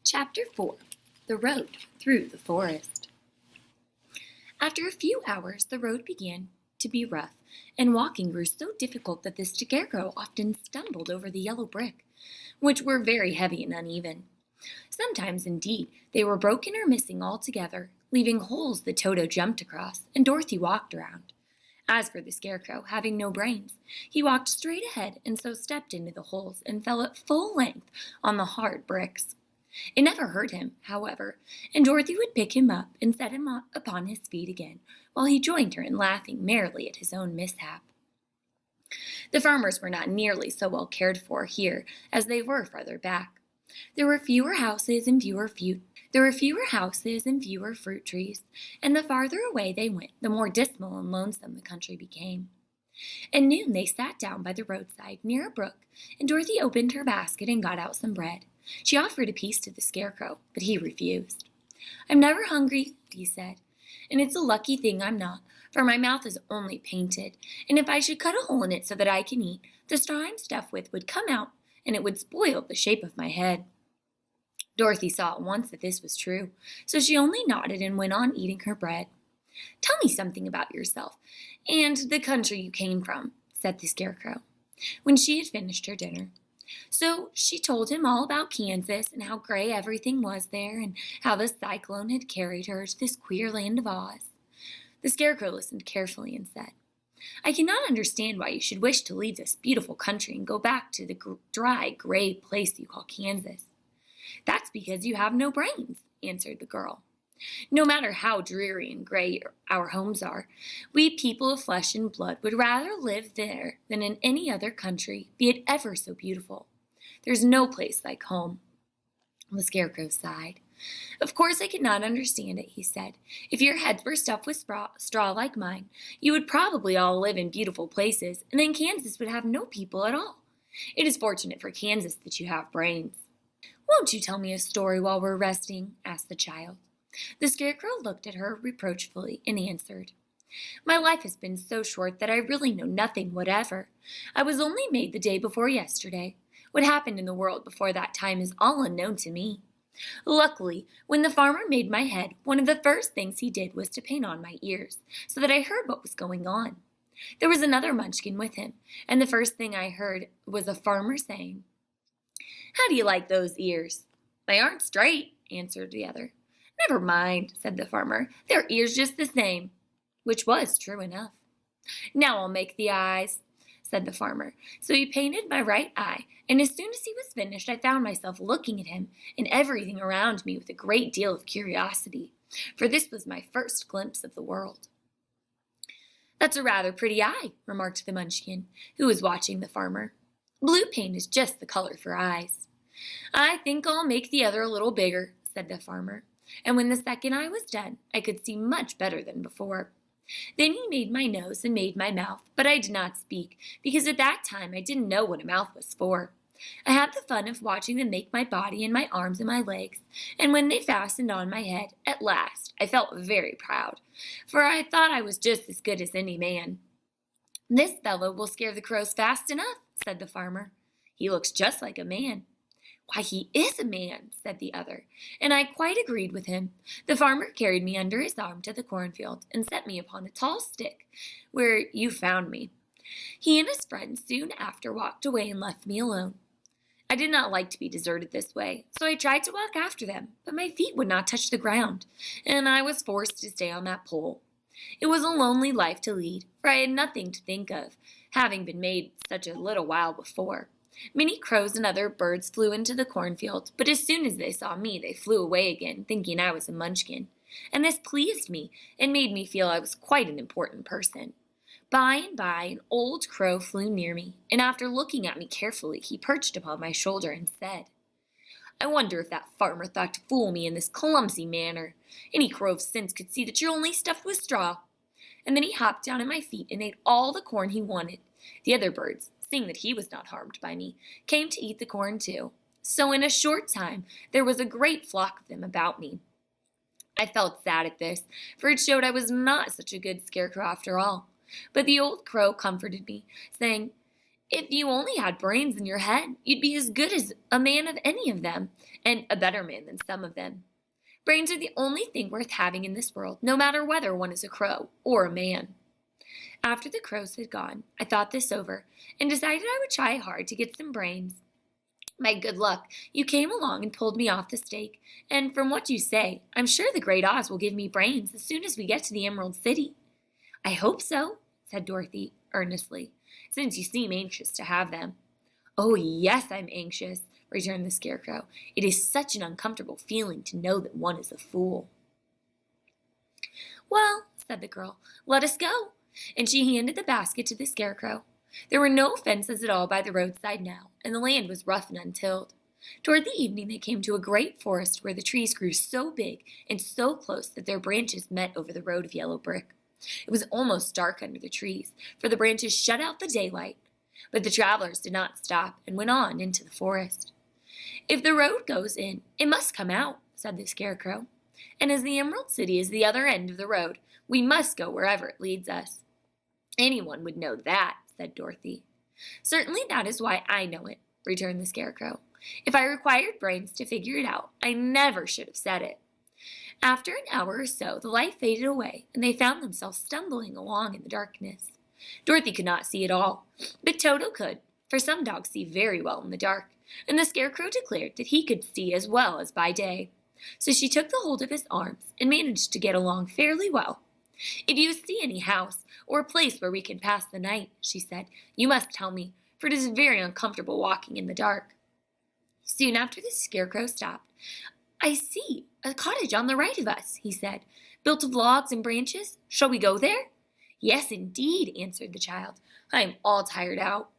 Chapter 4 The Road Through the Forest. After a few hours, the road began to be rough, and walking grew so difficult that the Scarecrow often stumbled over the yellow brick, which were very heavy and uneven. Sometimes, indeed, they were broken or missing altogether, leaving holes that Toto jumped across, and Dorothy walked around. As for the Scarecrow, having no brains, he walked straight ahead and so stepped into the holes and fell at full length on the hard bricks. It never hurt him, however, and Dorothy would pick him up and set him upon his feet again, while he joined her in laughing merrily at his own mishap. The farmers were not nearly so well cared for here as they were farther back. There were fewer houses and fewer fruit trees, and the farther away they went, the more dismal and lonesome the country became. At noon they sat down by the roadside near a brook, and Dorothy opened her basket and got out some bread. She offered a piece to the Scarecrow, but he refused. "I'm never hungry," he said, "and it's a lucky thing I'm not, for my mouth is only painted, and if I should cut a hole in it so that I can eat, the straw I'm stuffed with would come out, and it would spoil the shape of my head." Dorothy saw at once that this was true, so she only nodded and went on eating her bread. "Tell me something about yourself and the country you came from," said the Scarecrow, when she had finished her dinner. So she told him all about Kansas and how gray everything was there and how the cyclone had carried her to this queer land of Oz. The Scarecrow listened carefully and said, "I cannot understand why you should wish to leave this beautiful country and go back to the dry, gray place you call Kansas." "That's because you have no brains," answered the girl. "No matter how dreary and gray our homes are, we people of flesh and blood would rather live there than in any other country, be it ever so beautiful. There's no place like home." The Scarecrow sighed. "Of course I could not understand it," he said. "If your heads were stuffed with straw like mine, you would probably all live in beautiful places, and then Kansas would have no people at all. It is fortunate for Kansas that you have brains." "Won't you tell me a story while we're resting?" asked the child. The Scarecrow looked at her reproachfully and answered, "My life has been so short that I really know nothing whatever. I was only made the day before yesterday. What happened in the world before that time is all unknown to me. Luckily, when the farmer made my head, one of the first things he did was to paint on my ears, so that I heard what was going on. There was another Munchkin with him, and the first thing I heard was a farmer saying, 'How do you like those ears?' 'They aren't straight,' answered the other. 'Never mind,' said the farmer, 'their ears just the same,' which was true enough. 'Now I'll make the eyes,' said the farmer. So he painted my right eye, and as soon as he was finished, I found myself looking at him and everything around me with a great deal of curiosity, for this was my first glimpse of the world." "That's a rather pretty eye," remarked the Munchkin, who was watching the farmer. "Blue paint is just the color for eyes." "I think I'll make the other a little bigger," said the farmer. And when the second eye was done, I could see much better than before. Then he made my nose and made my mouth, but I did not speak, because at that time I didn't know what a mouth was for. I had the fun of watching them make my body and my arms and my legs, and when they fastened on my head, at last, I felt very proud, for I thought I was just as good as any man. "This fellow will scare the crows fast enough," said the farmer. "He looks just like a man." "Why, he is a man," said the other, and I quite agreed with him. The farmer carried me under his arm to the cornfield and set me upon a tall stick, where you found me. He and his friend soon after walked away and left me alone. I did not like to be deserted this way, so I tried to walk after them, but my feet would not touch the ground, and I was forced to stay on that pole. It was a lonely life to lead, for I had nothing to think of, having been made such a little while before. Many crows and other birds flew into the cornfield, but as soon as they saw me, they flew away again, thinking I was a Munchkin, and this pleased me and made me feel I was quite an important person. By and by, an old crow flew near me, and after looking at me carefully, he perched upon my shoulder and said, "I wonder if that farmer thought to fool me in this clumsy manner. Any crow of sense could see that you're only stuffed with straw." And then he hopped down at my feet and ate all the corn he wanted. The other birds, seeing that he was not harmed by me, came to eat the corn too. So in a short time there was a great flock of them about me. I felt sad at this, for it showed I was not such a good Scarecrow after all. But the old crow comforted me, saying, If you only had brains in your head, you'd be as good as a man of any of them, and a better man than some of them. Brains are the only thing worth having in this world, no matter whether one is a crow or a man. After the crows had gone, I thought this over and decided I would try hard to get some brains. By good luck, you came along and pulled me off the stake, and from what you say, I'm sure the Great Oz will give me brains as soon as we get to the Emerald City. I hope so, said Dorothy earnestly, since you seem anxious to have them. Oh, yes, I'm anxious, returned the Scarecrow. It is such an uncomfortable feeling to know that one is a fool. Well, said the girl, let us go, and she handed the basket to the Scarecrow. There were no fences at all by the roadside now, and the land was rough and untilled. Toward the evening they came to a great forest where the trees grew so big and so close that their branches met over the road of yellow brick. It was almost dark under the trees, for the branches shut out the daylight. But the travelers did not stop and went on into the forest. If the road goes in, it must come out, said the Scarecrow. And as the Emerald City is the other end of the road, we must go wherever it leads us. Anyone would know that, said Dorothy. Certainly that is why I know it, returned the Scarecrow. If I required brains to figure it out, I never should have said it. After an hour or so, the light faded away, and they found themselves stumbling along in the darkness. Dorothy could not see at all, but Toto could, for some dogs see very well in the dark, and the Scarecrow declared that he could see as well as by day. So she took the hold of his arms and managed to get along fairly well. If you see any house or a place where we can pass the night, she said, you must tell me, for it is very uncomfortable walking in the dark. Soon after the Scarecrow stopped. I see a cottage on the right of us, he said, built of logs and branches. Shall we go there? Yes, indeed, answered the child. I am all tired out.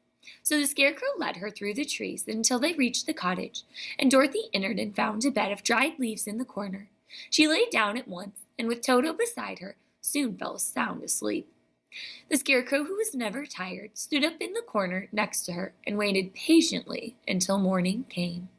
So the Scarecrow led her through the trees until they reached the cottage, and Dorothy entered and found a bed of dried leaves in the corner. She lay down at once, and with Toto beside her, soon fell sound asleep. The Scarecrow, who was never tired, stood up in the corner next to her and waited patiently until morning came.